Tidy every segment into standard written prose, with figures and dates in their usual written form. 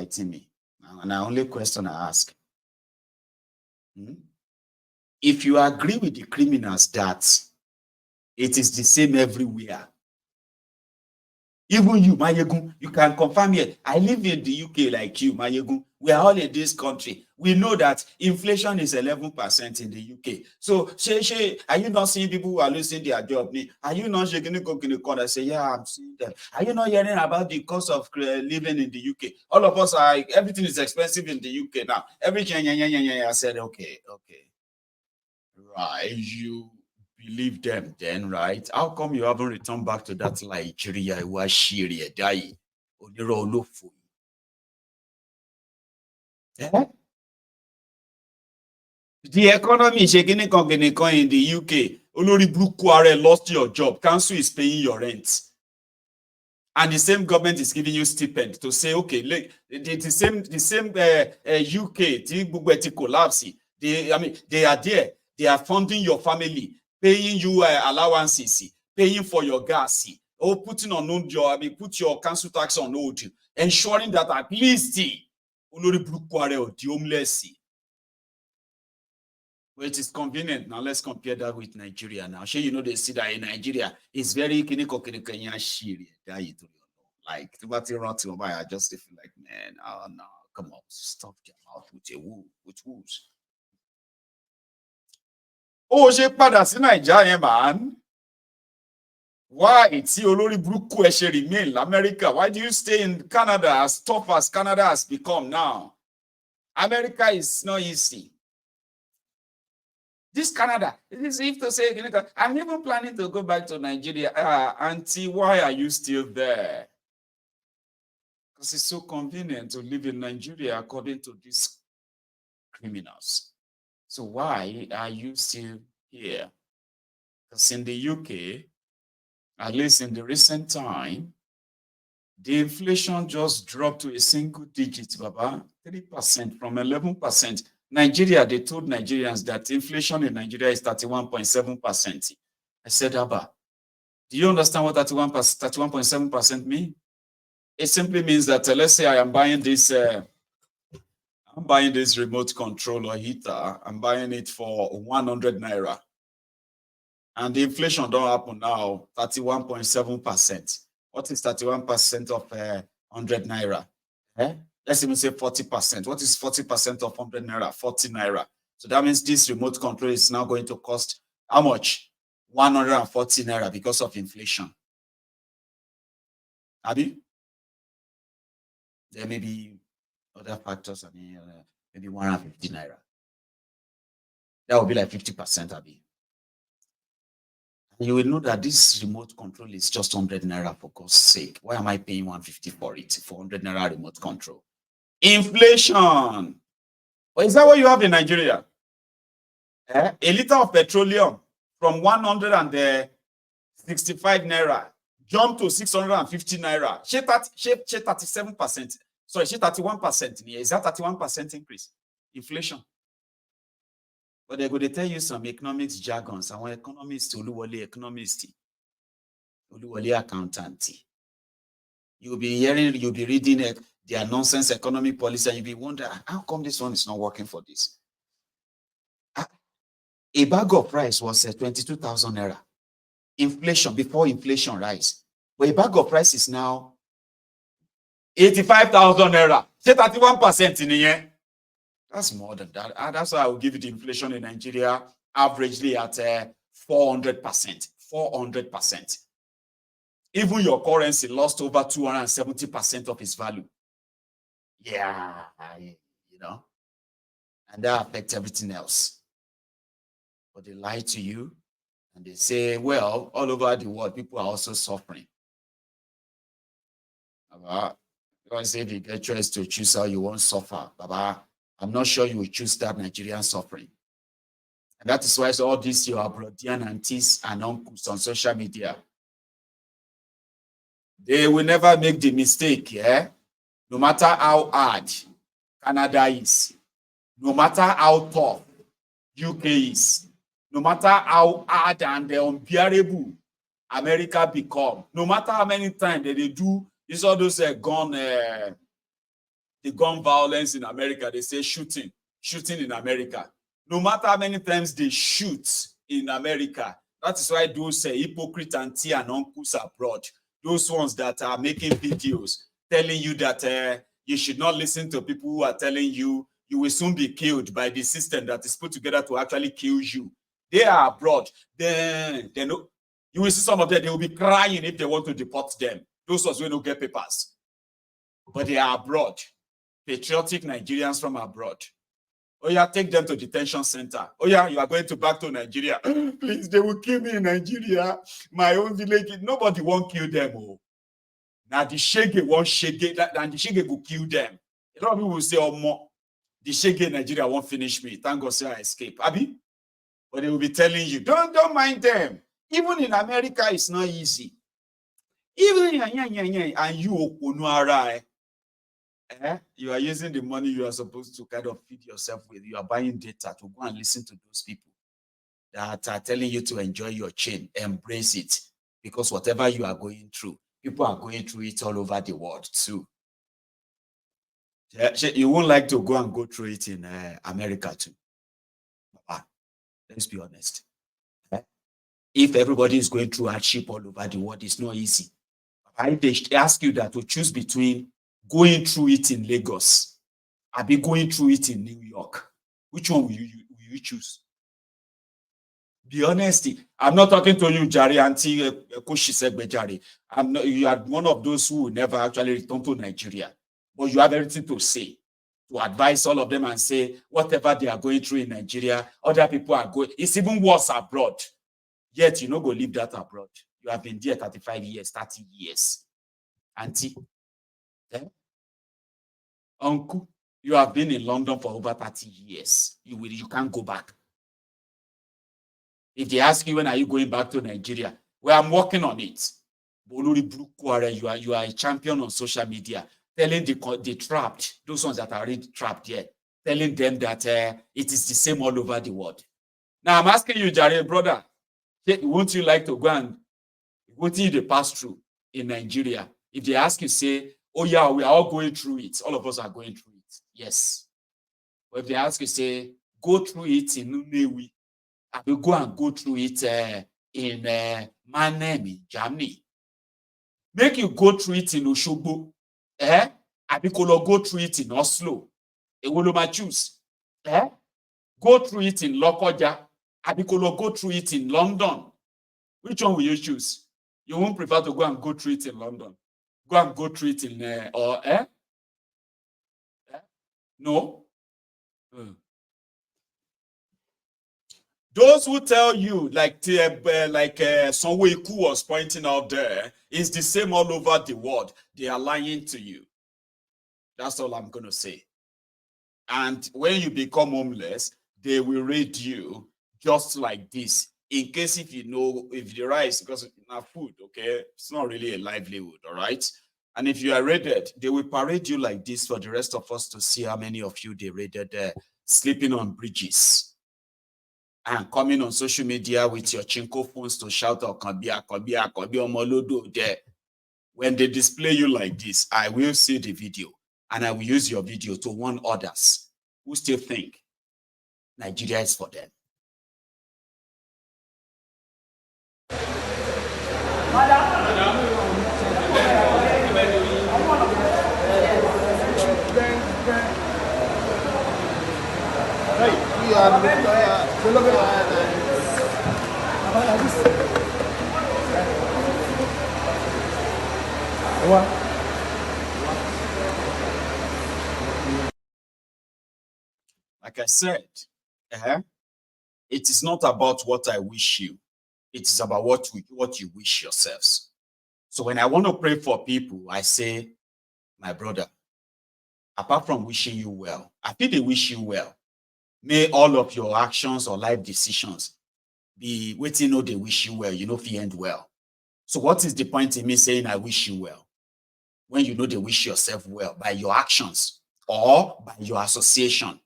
fighting me. And the only question I ask, if you agree with the criminals that it is the same everywhere, even you, Mayegun, you can confirm here. I live in the UK like you, Mayegun. We are all in this country. We know that inflation is 11% in the UK. So, are you not seeing people who are losing their job? Are you not shaking the corner and say, yeah, I'm seeing them? Are you not hearing about the cost of living in the UK? All of us are, everything is expensive in the UK now. Everything, I said, okay. Right, you believe them then, right? How come you haven't returned back to that Nigeria? The economy is shaking in the UK. Olori Brukware lost your job. Council is paying your rent. And the same government is giving you stipend to say, okay, look, the same UK collapse. They are there. They are funding your family, paying you allowances, paying for your gas, or putting on hold put your council tax on hold, ensuring that at least Olori Brukware or the homeless. Well, it is convenient. Now let's compare that with Nigeria. Now, sure, you know they see that in Nigeria it's very like I just feel like, man, oh no, come on, stop your mouth with wolves. Oh, she padà in Nigeria, man. Why it's Olori Bruku remain in America? Why do you stay in Canada as tough as Canada has become now? America is not easy. This Canada, it is if to say, I'm even planning to go back to Nigeria. Auntie, why are you still there? Because it's so convenient to live in Nigeria according to these criminals. So why are you still here? Because in the UK, at least in the recent time, the inflation just dropped to a single digit, Baba, 3% from 11%. Nigeria, they told Nigerians that inflation in Nigeria is 31.7%. I said, Abba, do you understand what 31.7% means? It simply means that let's say I am buying this remote control or heater. I'm buying it for 100 naira. And the inflation don't happen now, 31.7%. What is 31% of 100 naira? Let's even say 40%. What is 40% of 100 naira? 40 naira. So that means this remote control is now going to cost how much? 140 naira because of inflation. Abi? There may be other factors, maybe 150 naira. That would be like 50%, Abi. You will know that this remote control is just 100 naira for God's sake. Why am I paying 150 for it, for 100 naira remote control? Inflation. But is that what you have in Nigeria? A liter of petroleum from 165 naira jump to 650 naira. She 37%. Sorry, she 31%. Is that 31% increase? Inflation. But they're going to tell you some economics jargons. I want economists, Oluwole economist, Oluwole accountant. You'll be reading their nonsense economic policy, and you'll be wondering, how come this one is not working for this? A bag of rice was 22,000 naira. Inflation, before inflation rise. But a bag of rice is now 85,000 naira. Say 31% in the year. That's more than that. That's why I will give you the inflation in Nigeria averagely at 400%. 400%. Even your currency lost over 270% of its value. Yeah, and that affects everything else. But they lie to you and they say, well, all over the world, people are also suffering. Baba, because if you get choice to choose how you won't suffer, Baba, I'm not sure you will choose that Nigerian suffering. And that is why all these your Abrodian aunties and uncles on social media, they will never make the mistake, no matter how hard Canada is, no matter how tough UK is, no matter how hard and unbearable America become, no matter how many times they do, these all those gun the gun violence in America, they say shooting in America. No matter how many times they shoot in America, that is why those hypocrite auntie and uncles abroad, those ones that are making videos telling you that you should not listen to people who are telling you will soon be killed by the system that is put together to actually kill you. They are abroad. Then you will see some of them, they will be crying if they want to deport them. Those ones will not get papers. But they are abroad. Patriotic Nigerians from abroad. Oh yeah, take them to detention center. Oh yeah, you are going back to Nigeria. Please, they will kill me in Nigeria. My own village. Nobody won't kill them. Oh. Now the shege won't shege, and the shege will kill them. A lot of people will say, oh, more. The shege in Nigeria won't finish me. Thank God, say I escape. Abi? But they will be telling you, don't mind them. Even in America, it's not easy. Even in and you you are using the money you are supposed to kind of feed yourself with. You are buying data to go and listen to those people that are telling you to enjoy your chain, embrace it, because whatever you are going through, people are going through it all over the world too. You won't like to go through it in America too. Let's be honest. If everybody is going through hardship all over the world, it's not easy. They ask you that to choose between going through it in Lagos, I'll be going through it in New York. Which one will you choose? Be honest. I'm not talking to you, Jari, Auntie Koshi Segbe Jari. You are one of those who will never actually return to Nigeria. But you have everything to say, to advise all of them and say, whatever they are going through in Nigeria, other people are going. It's even worse abroad. Yet you no go leave that abroad. You have been there 35 years, 30 years. Auntie, uncle, you have been in London for over 30 years. You can't go back. If they ask you, when are you going back to Nigeria? Well, I'm working on it. You are a champion on social media, telling the trapped, those ones that are already trapped here, telling them that it is the same all over the world. Now, I'm asking you, Jare, brother, won't you like to go and what did they pass through in Nigeria? If they ask you, say, oh yeah, we are all going through it. All of us are going through it. Yes. But if they ask you, say, go through it in Nunewi, I will go and go through it in Mannheim, in Germany. Make you go through it in Oshobo. I will go through it in Oslo. Ewoloma choose. Go through it in Lokoja. I will go through it in London. Which one will you choose? You won't prefer to go and go through it in London. Go and go through it in No. Those who tell you, like Sonweiku was pointing out there, is the same all over the world. They are lying to you. That's all I'm going to say. And when you become homeless, they will raid you just like this. In case if the rice, because it's not food, okay, it's not really a livelihood, all right? And if you are raided, they will parade you like this for the rest of us to see how many of you they raided sleeping on bridges and coming on social media with your chinko phones to shout out Kabia Omolodo there. When they display you like this, I will see the video and I will use your video to warn others who still think Nigeria is for them. Like I said, it is not about what I wish you. It is about what you wish yourselves. So when I want to pray for people, I say, my brother, apart from wishing you well, I feel they wish you well. May all of your actions or life decisions be waiting, they wish you well, if you end well. So what is the point in me saying I wish you well? When they wish yourself well by your actions or by your association.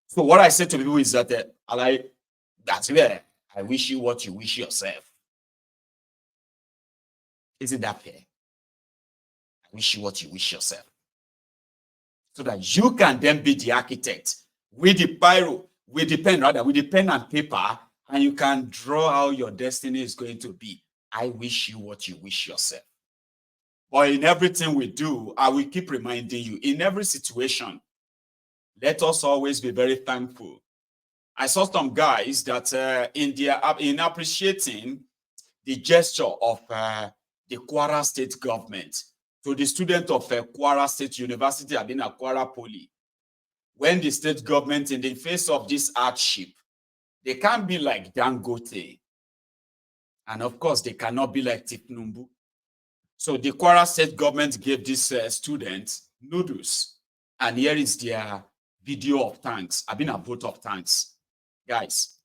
So what I say to people is that that's where I wish you what you wish yourself. Isn't that fair? I wish you what you wish yourself. so that you can then be the architect with the biro, with the pen and paper, and you can draw how your destiny is going to be. I wish you what you wish yourself. But in everything we do, I will keep reminding you, in every situation, let us always be very thankful. I saw some guys that in appreciating the gesture of the Kwara State government to the student of Kwara State University, Abina Kwara Poly, when the state government, in the face of this hardship, they can't be like Dangote. And of course, they cannot be like Tipnumbu. So the Kwara State government gave these students noodles. And here is their video of thanks. I've been a vote of thanks. Guys.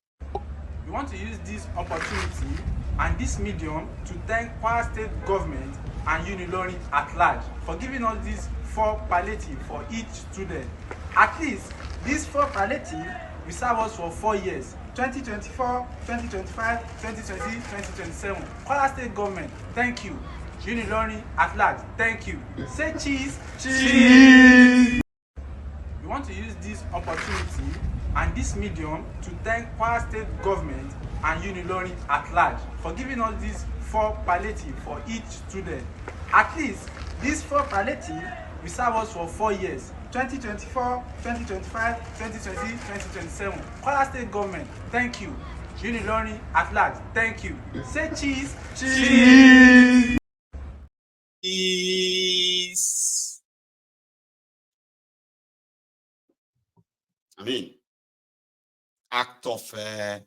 We want to use this opportunity and this medium to thank Kwara State government and Unilorin at large for giving us these 4 palliative for each student. At least these 4 palliative will serve us for 4 years. 2024, 2025, 2020, 2027. Kwara State government, thank you. Unilorin at large, thank you. Say cheese. Cheese. We want to use this opportunity and this medium to thank Kwara State government and Unilorin at large for giving us these 4 palliative for each student. At least these 4 palliative will serve us for 4 years. 2024, 2025, 2020, 2027. Kwara State government, thank you. Unilorin at large, thank you. Say cheese. Cheese. Cheese. I mean, act of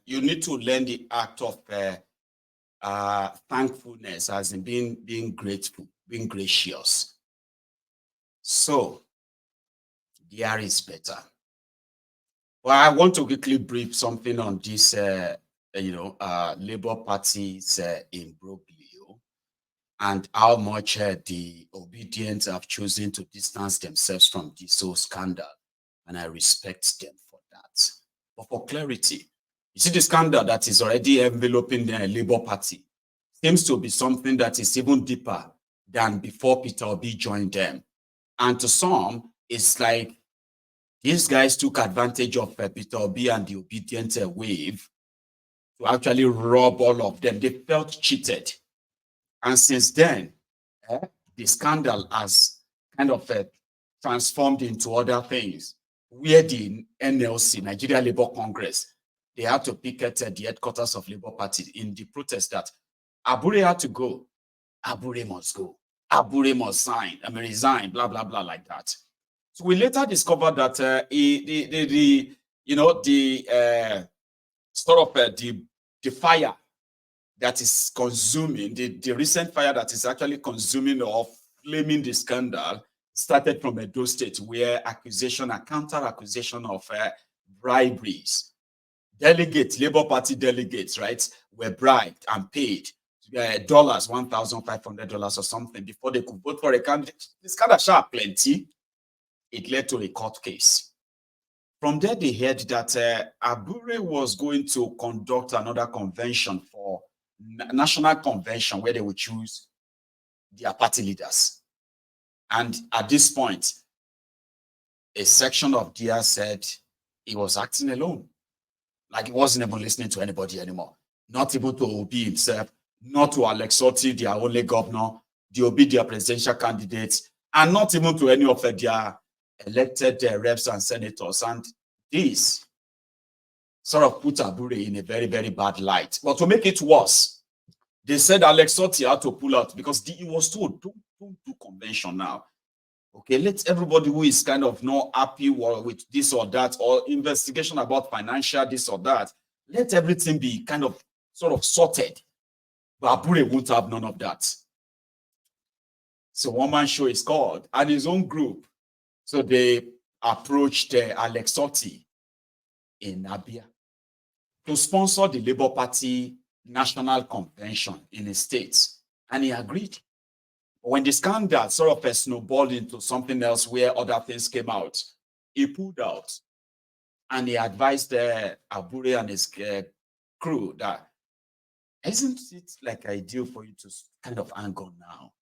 you need to learn the act of thankfulness, as in being grateful, being gracious. So there is better. Well, I want to quickly brief something on this Labour Party's imbroglio and how much the obedient have chosen to distance themselves from this whole scandal, and I respect them for that. But for clarity, you see, the scandal that is already enveloping the Labour Party seems to be something that is even deeper than before Peter Obi joined them. And to some, it's like these guys took advantage of Peter Obi and the obedient wave to actually rob all of them. They felt cheated. And since then, the scandal has kind of transformed into other things, where the NLC, Nigeria Labour Congress, they had to picket the headquarters of Labour Party in the protest that Abure had to go. Abure must go. Abure must resign, blah, blah, blah, like that. So we later discovered that the fire that is consuming, the recent fire that is actually consuming or flaming the scandal started from Edo State, where accusation and counter-accusation of briberies. Delegates, Labour Party delegates, right, were bribed and paid dollars, $1,500 or something before they could vote for a candidate. This kind of sharp plenty. It led to a court case. From there, they heard that Abure was going to conduct another convention for national convention where they would choose their party leaders. And at this point, a section of DR said he was acting alone. Like he wasn't even listening to anybody anymore. Not even to Obi himself, not to Alex Otti, their only governor, the Obi, their presidential candidates, and not even to any of their elected reps and senators. And this sort of put Abure in a very, very bad light. But to make it worse, they said Alex Otti had to pull out because he was told, don't do convention now. Okay, let everybody who is kind of not happy with this or that, or investigation about financial this or that, let everything be kind of sort of sorted. But Abure won't have none of that. So one man show is called, and his own group. So they approached Alex Otti in Abia to sponsor the Labour Party National Convention in his state, and he agreed. When the scandal sort of snowballed into something else where other things came out, he pulled out, and he advised Abure and his crew that, isn't it like ideal for you to kind of hang on now?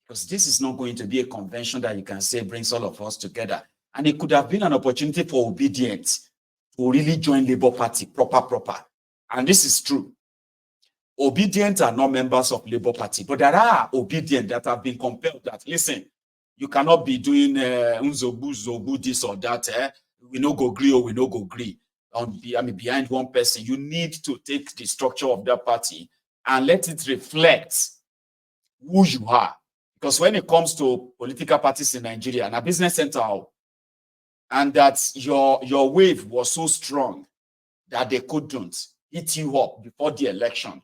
Because this is not going to be a convention that you can say brings all of us together. And it could have been an opportunity for obedience to really join Labour Party proper. And this is true. Obedient are not members of Labour Party, but there are obedient that have been compelled that, listen, you cannot be doing zobu, this or that. We no go agree or we no go agree. Behind one person, you need to take the structure of that party and let it reflect who you are. Because when it comes to political parties in Nigeria and a business center, and that your wave was so strong that they couldn't hit you up before the election,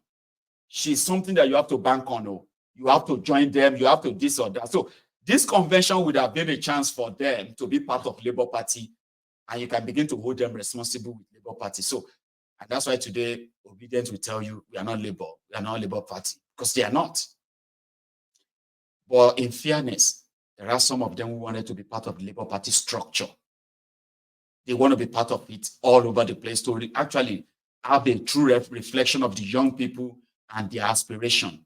she's something that you have to bank on. You have to join them. You have to this or that. So this convention would have been a chance for them to be part of Labour Party, and you can begin to hold them responsible with Labour Party. So, and that's why today, Obedient will tell you, we are not Labour. We are not Labour Party, because they are not. But in fairness, there are some of them who wanted to be part of the Labour Party structure. They want to be part of it all over the place to actually have a true reflection of the young people and their aspiration.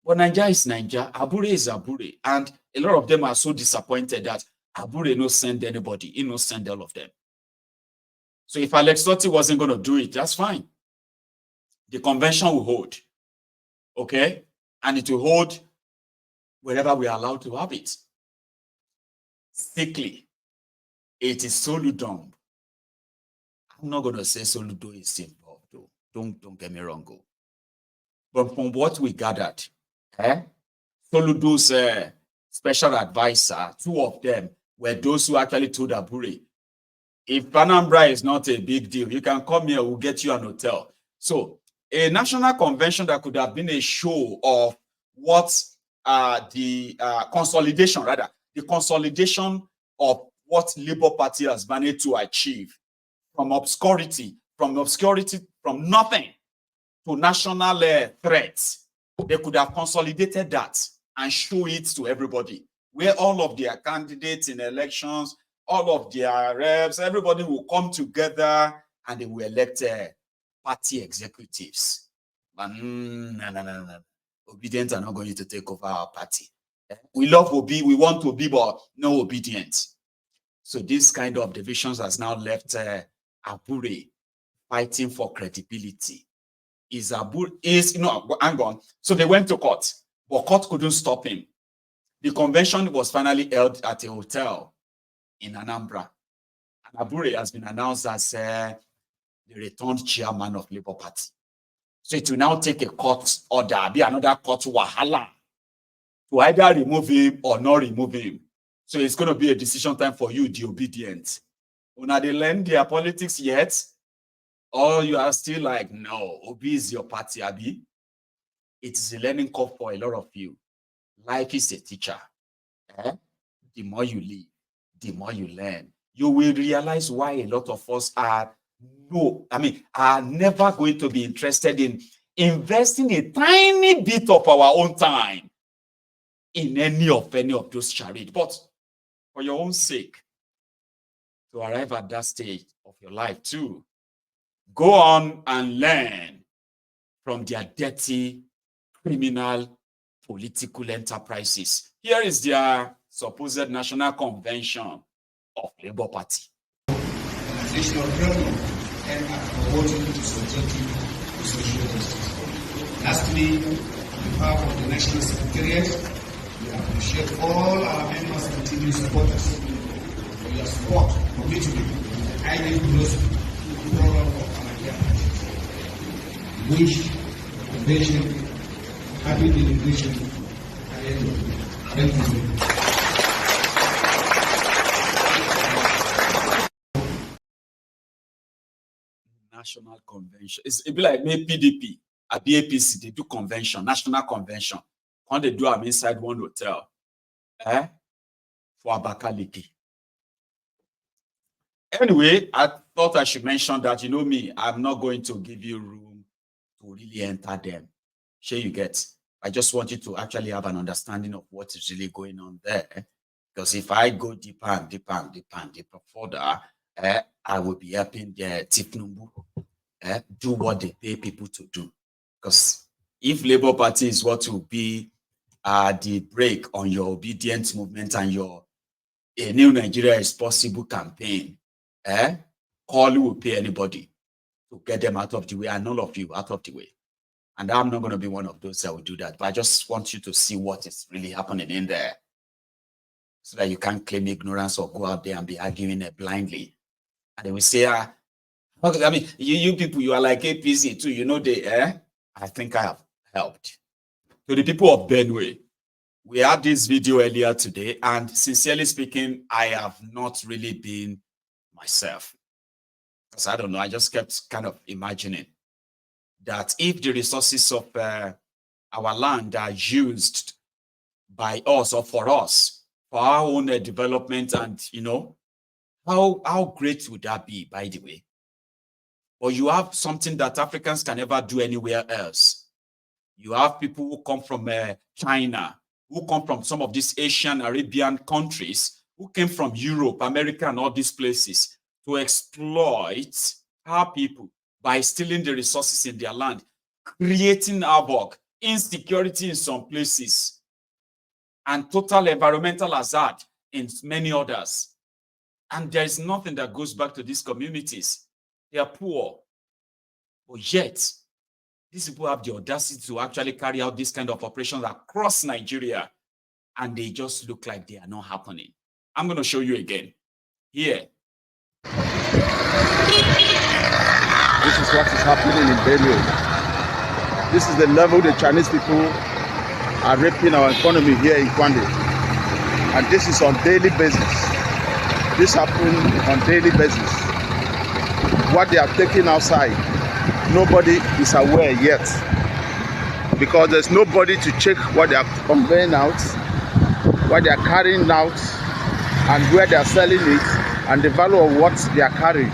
But Nigeria is Nigeria, Abure is Abure, and a lot of them are so disappointed that Abure no send anybody, he no send all of them. So if Alex Totti wasn't going to do it, that's fine. The convention will hold, okay? And it will hold wherever we are allowed to have it. Sickly, it is Soludom. I'm not going to say Soludo is involved, though. Don't get me wrong. But from what we gathered, Soludo's special advisor, two of them were those who actually told Abure, if Anambra is not a big deal, you can come here, we'll get you an hotel. So a national convention that could have been a show of what the consolidation of what Labour Party has managed to achieve from obscurity, from nothing to national threats. They could have consolidated that and show it to everybody, where all of their candidates in elections, all of their reps, everybody will come together and they will elect party executives. But no. Obedient are not going to take over our party. We love Obi, we want to be, but no obedience. So this kind of divisions has now left Abure fighting for credibility. Hang on. So they went to court, but court couldn't stop him. The convention was finally held at a hotel in Anambra. And Abure has been announced as the returned chairman of Labour Party. So it will now take a court order, be another court wahala to either remove him or not remove him. So it's going to be a decision time for you, the obedient. Una they learn their politics yet? Or you are still like, no, Obi is your party, Abi? It is a learning curve for a lot of you. Life is a teacher. The more you live, the more you learn. You will realize why a lot of us are never going to be interested in investing a tiny bit of our own time in any of those charades. But for your own sake, to arrive at that stage of your life too, go on and learn from their dirty, criminal, political enterprises. Here is their supposed national convention of Labour Party. Organization of government and at promoting the subjective to social justice. Lastly, on behalf of the National Secretariat, we appreciate all our members and TV supporters for your support, commitment, and highly close program of Amidst. Wish the convention happy deliberation at the end of the day. Thank you. National convention. It be like maybe PDP, a BAPC, they do convention, national convention. When they do them inside one hotel, for Abakaliki. Anyway, I thought I should mention that, you know me, I'm not going to give you room to really enter them. Sure you get. I just want you to actually have an understanding of what is really going on there. Because if I go deeper further, I will be helping the Tifnumbu do what they pay people to do. Because if Labour Party is what will be the brake on your obedient movement and your A New Nigeria is Possible campaign. Call will pay anybody to get them out of the way, and all of you out of the way. And I'm not going to be one of those that will do that. But I just want you to see what is really happening in there, so that you can't claim ignorance or go out there and be arguing it blindly. And they will say, okay, I mean, you people, you are like APC too. You know, I think I have helped. To the people of Benue, we had this video earlier today, and sincerely speaking, I have not really been myself. Because I don't know, I just kept kind of imagining that if the resources of our land are used by us or for us, for our own development, and, you know, how great would that be, by the way? Or you have something that Africans can never do anywhere else. You have people who come from China, who come from some of these Asian, Arabian countries, who came from Europe, America, and all these places to exploit our people by stealing the resources in their land, creating havoc, insecurity in some places, and total environmental hazard in many others. And there is nothing that goes back to these communities. They are poor. But yet, these people have the audacity to actually carry out this kind of operations across Nigeria, and they just look like they are not happening. I'm going to show you again. Here. This is what is happening in Benue. This is the level the Chinese people are raping our economy here in Kwande. And this is on daily basis. This happens on daily basis. What they are taking outside, nobody is aware yet, because there's nobody to check what they are conveying out, what they are carrying out, and where they are selling it, and the value of what they are carrying.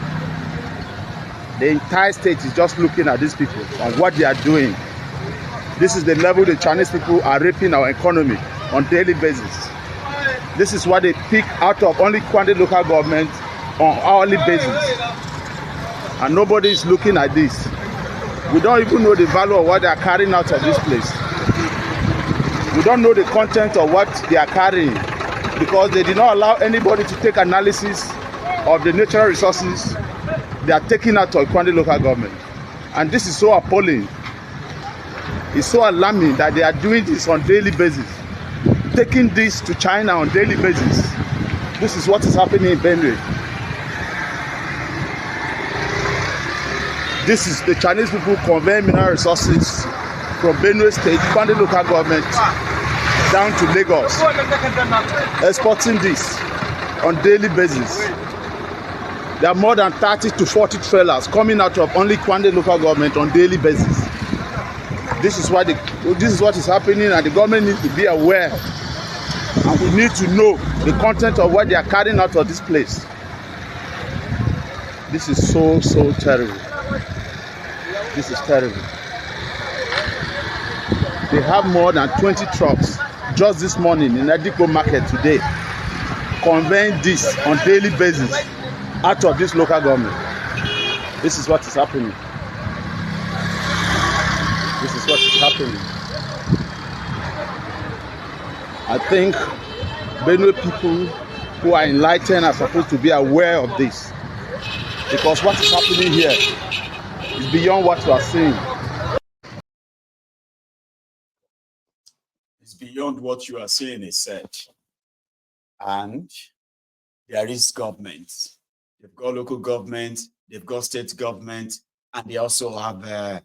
The entire state is just looking at these people and what they are doing. This is the level the Chinese people are raping our economy on daily basis. This is what they pick out of only Kwande local government on hourly basis. And nobody is looking at this. We don't even know the value of what they are carrying out of this place. We don't know the content of what they are carrying, because they did not allow anybody to take analysis of the natural resources they are taking out of Kwande local government. And this is so appalling. It's so alarming that they are doing this on daily basis, taking this to China on daily basis. This is what is happening in Benue. This is the Chinese people conveying mineral resources from Benue State, Kwande local government, down to Lagos, exporting this on daily basis. There are more than 30 to 40 trailers coming out of only Kwande local government on daily basis. This is what is happening, and the government needs to be aware, and we need to know the content of what they are carrying out of this place. This is so terrible. This is terrible. They have more than 20 trucks just this morning in Edikpo market today, conveying this on daily basis out of this local government. This is what is happening. This is what is happening. I think Benue people who are enlightened are supposed to be aware of this, because what is happening here is beyond what you are seeing. It's beyond what you are saying, he said. And there is government. They've got local government, they've got state government, and they also have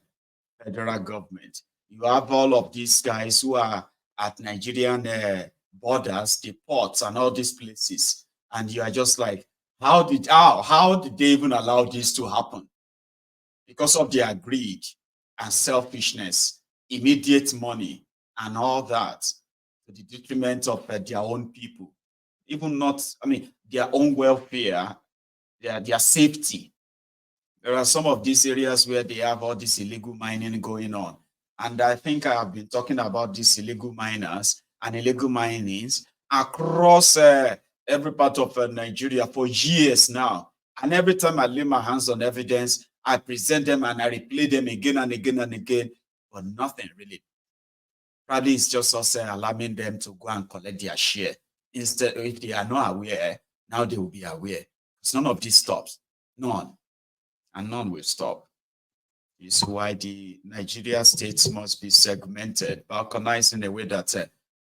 federal government. You have all of these guys who are at Nigerian borders, the ports, and all these places. And you are just like, how did they even allow this to happen? Because of their greed and selfishness, immediate money, and all that, to the detriment of their own people. Even not, their own welfare, their safety. There are some of these areas where they have all this illegal mining going on. And I think I have been talking about these illegal miners and illegal minings across every part of Nigeria for years now. And every time I lay my hands on evidence, I present them and I replay them again and again and again, but nothing really Probably it's just us allowing them to go and collect their share. Instead, if they are not aware, now they will be aware. Because none of this stops. None. And none will stop. This is why the Nigeria states must be segmented, organized in a way that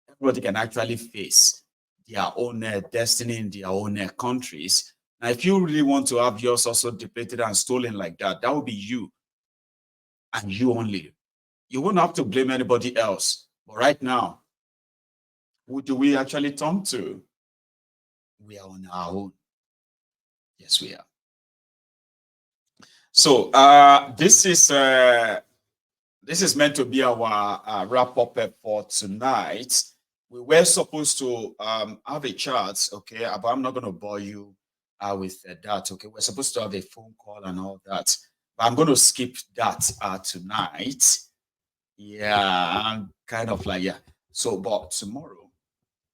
everybody can actually face their own destiny in their own countries. Now, if you really want to have yours also depleted and stolen like that, that will be you and you only. You won't have to blame anybody else. But right now, who do we actually turn to? We are on our own. Yes, we are. So this is meant to be our wrap-up for tonight. We were supposed to have a chat, okay, but I'm not going to bore you with that, okay? We're supposed to have a phone call and all that, but I'm going to skip that tonight. Yeah, I'm kind of like, yeah. So, but tomorrow,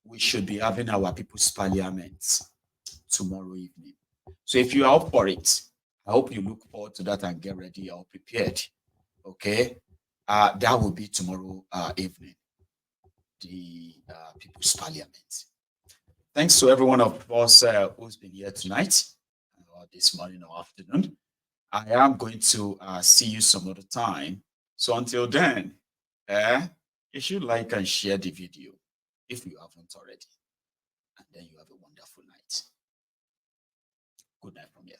we should be having our People's Parliament tomorrow evening. So if you are up for it, I hope you look forward to that and get ready or prepared, okay? That will be tomorrow evening, the People's Parliament. Thanks to every one of us who's been here tonight, or this morning or afternoon. I am going to see you some other time. So until then, you should like and share the video if you haven't already. And then you have a wonderful night. Good night from here.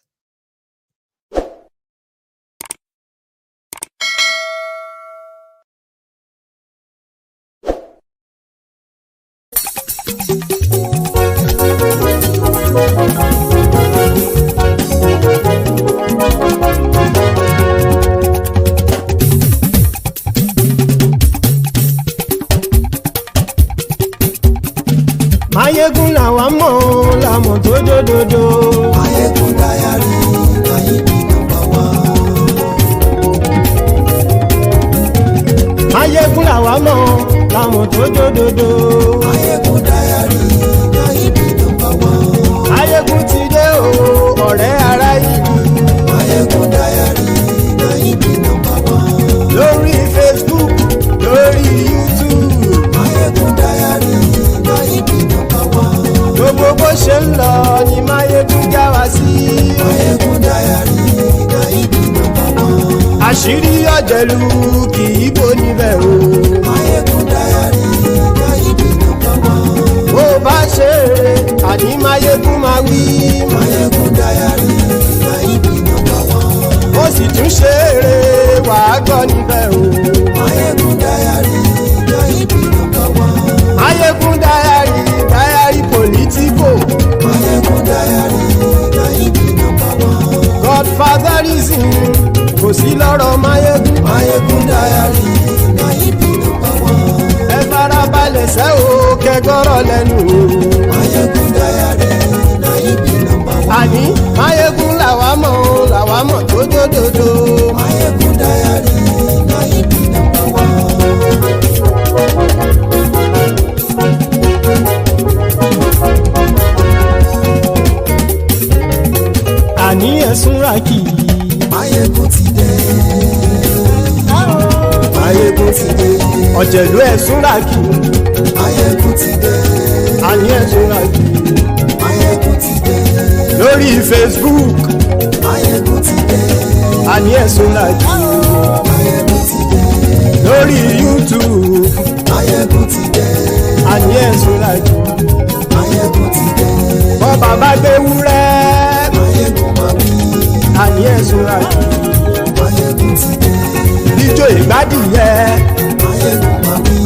Mayegun làwa mọ̀ làmọ̀ tó dòdòdò. Mayegun Diary Nayibi #1. Mayegun làwa mọ̀ làmọ̀ tó dòdòdò. Mayegun Diary Nayibi #1. Mayegun ti dé o ọ̀rẹ́ ara ìlú. Mayegun Diary Nayibi #1. Lórí Facebook lórí YouTube. Mayegun Diary Nayibi #1. Gbogbo bó ṣe ń lọ ni Mayegun já wa sí. Mayegun Diary Nayibi #1. Àṣírí ọ̀jẹ̀lú kì í bò níbẹ̀ o. Mayegun Diary Nayibi #1. Bó bá ṣe eré àní Mayegun máa wí. Mayegun Diary Nayibi #1. Ó sì tún ṣe eré wàá gbọ́ níbẹ̀ o. Mayegun Diary Nayibi #1. Mayegun Diary political. Mayegun Diary Nayibi #1. Godfatherism kò sí lọ́rọ̀ Mayegun. Mayegun Diary Nayibi #1. Ẹ farabalẹ̀ sẹ́ o kẹgọ́rọ̀ lẹ́nu o. Mayegun Diary Nayibi #1. Àní Mayegun làwa mọ̀ tó dòdòdò. Mayegun Diary Nayibi #1. Àní ẹ̀sùn ràkì. Mayegun ti dé. Mayegun ti dé. Ọ̀jẹ̀lú ẹ̀sùn ràkì. Mayegun ti dé. Àní ẹ̀sùn ràkì. Mayegun ti dé. Lórí Facebook. Mayegun ti dé. Àní ẹ̀sùn ràkì. Mayegun ti dé. Lórí YouTube. Mayegun ti dé. Àní ẹ̀sùn ràkì. Mayegun ti dé. Bọ́ bàbá gbé wúrẹ́. Mayegun máa wí. Àní ẹ̀sùn ràkì. Mayegun ti dé. Ijó ìgbádìyẹ. Mayegun máa wí.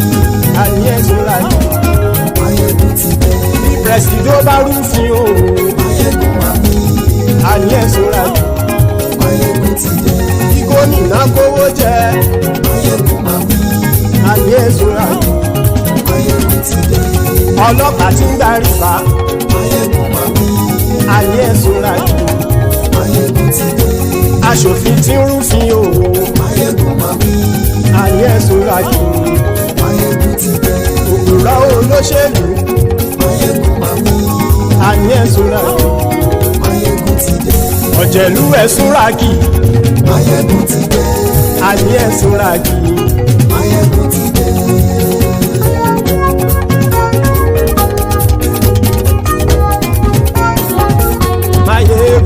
Àní ẹ̀sùn ràkì. Mayegun ti dé. Bí pẹ̀sìdó bá rúfin o. Mayegun máa wí. Àní ẹ̀sùn ràkì. Mayegun ti dé. Bí gómìnà kówó jẹ. Mayegun máa wí. Àní ẹ̀sùn ràkì. Mayegun ti dé. Ọlọ́pàá tí ń gba rìbá. Mayegun máa wí. Àní ẹ̀sùn ràkì. Mayegun ti dé. Aṣòfin tí ń rúfin o. Mayegun máa wí. Àní ẹ̀sùn ràkì. Mayegun ti dé. Òpùrọ́ olóṣèlú. Mayegun máa wí. Àní ẹ̀sùn ràkì. Mayegun ti dé. Ọ̀jẹ̀lú ẹ̀sùn ràkì. Mayegun ti dé. Àní ẹ̀sùn ràkì. Mayegun ti dé.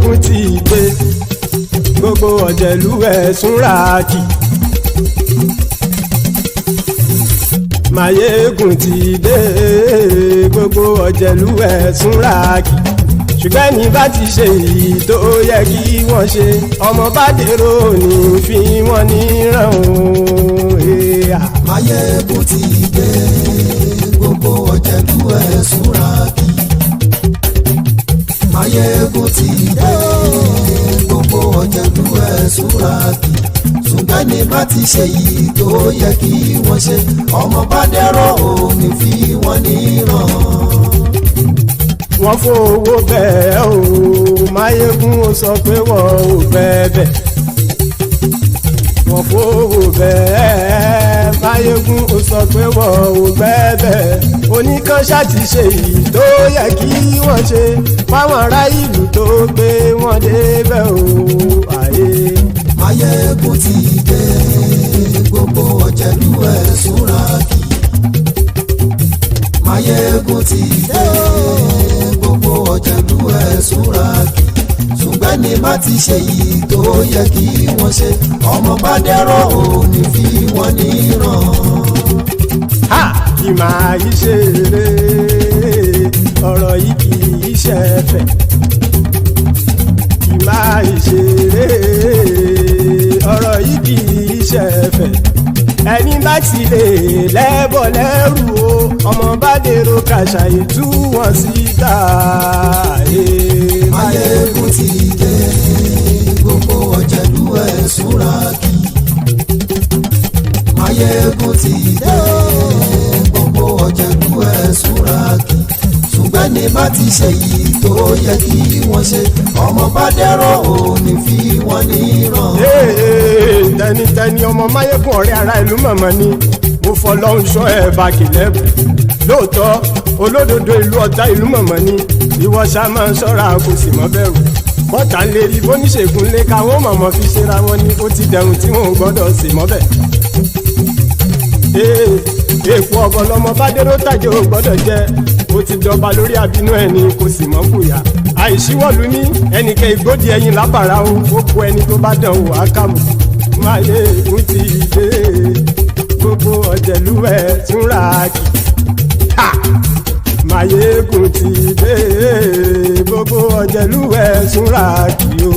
Máyégún ti dé gbogbo ọ̀jẹ̀lú ẹ̀ súnra kì. Máyégún ti dé gbogbo ọ̀jẹ̀lú ẹ̀ súnra kì. Ṣùgbọ́n ní bá ti ṣe èyí tó yẹ kí wọ́n ṣe ọmọ bá dèrò ní fi wọ́n níran o. Máyégún ti dé gbogbo ọ̀jẹ̀lú ẹ̀ súnra kì. Máyégún ti dé gbogbo ọ̀jẹ̀lú ẹ̀ súnra kì. Ṣùgbọ́n ní bá ti ṣe èyí tó yẹ kí wọ́n ṣe ọmọ bá dèrò ní fi wọ́n níran. Wọ́n fowó bẹ́ẹ̀ o Máyégún ó sọ pé wọ́n ò bẹ́ẹ̀. Wọ́n fowó bẹ́ẹ̀ Máyégún ó sọ pé wọ́n ò bẹ́ẹ̀. Oníkan ṣáàtì ṣe èyí tó yẹ kí wọ́n ṣe fáwọn ará ìlú tó gbé wọn débẹ̀ o. Máyégún ti dé gbogbo ọ̀jẹ̀lú ẹ̀ súnra kì. Máyégún ti dé gbogbo ọ̀jẹ̀lú ẹ̀ súnra kì. Ṣùgbọ́n ní má ti ṣe yìí tó yẹ kí wọ́n ṣe ọmọ bá dẹ́rọ̀ ò ní fi wọ́n níran. Kì máa yí ṣe eré ọ̀rọ̀ yìí kì í ṣe ẹ̀fẹ̀. Kì máa yí ṣe eré ọ̀rọ̀ yìí kì í ṣe ẹ̀fẹ̀. Ẹni bá ti lè lẹ́bọ̀ lẹ́rù o ọmọ bá dèrò kàṣàyè tú wọn síta. Máyégún ti dé gbogbo ọ̀jẹ̀lú ẹ̀ súnra kì. Máyégún ti dé gbogbo ọ̀jẹ̀lú ẹ̀ súnra kì. Ṣùgbọ́n ní bá ti ṣe yìí tó yẹ kí wọ́n ṣe ọmọ bá dẹ́rọ̀ ò ní fi wọ́n níran. Tẹnitẹni ọmọ Máyégún ọ̀rẹ́ ara ìlú mọ̀mọ́ ni mo fọlọ́hún ṣọ́ ẹ̀ bá kìlẹ́bù. Lóòótọ́ olódodo ìlú ọ̀tá ìlú mọ̀mọ́ ni ìwọ ṣá máa ń ṣọ́ra kò sì mọ́ bẹ̀rù. Bọ́tà ń lè rí bóníṣègùn lé káwọn mọ̀mọ́ fi ṣera wọn ni ó ti dẹ̀rùn tí wọn ò gbọ́dọ̀ sì mọ́ bẹ̀. Èèpo ọ̀bọ lọmọ bá dérò tàjẹ́ ò gbọ́dọ̀ jẹ́ ó ti dọba lórí abínú ẹni kò sì mọ́ bùyà. Àìsíwọ̀lú ní ẹnìkẹ́ ìgbódì ẹyin lábàrá o ó kó ẹni tó bá dán o àkàmù. Máyégún ti dé gbogbo ọ̀jẹ̀lú ẹ̀ súnra kì. Máyégún ti dé gbogbo ọ̀jẹ̀lú ẹ̀ súnra kì o.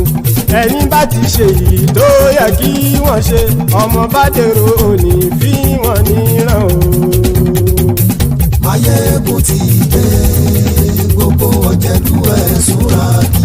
Ẹni bá ti ṣe yìí tó yẹ kí wọ́n ṣe ọmọ bá dèrò òní fi wọ́n níran o. Máyégún ti dé gbogbo ọ̀jẹ̀lú ẹ̀ súnra kì.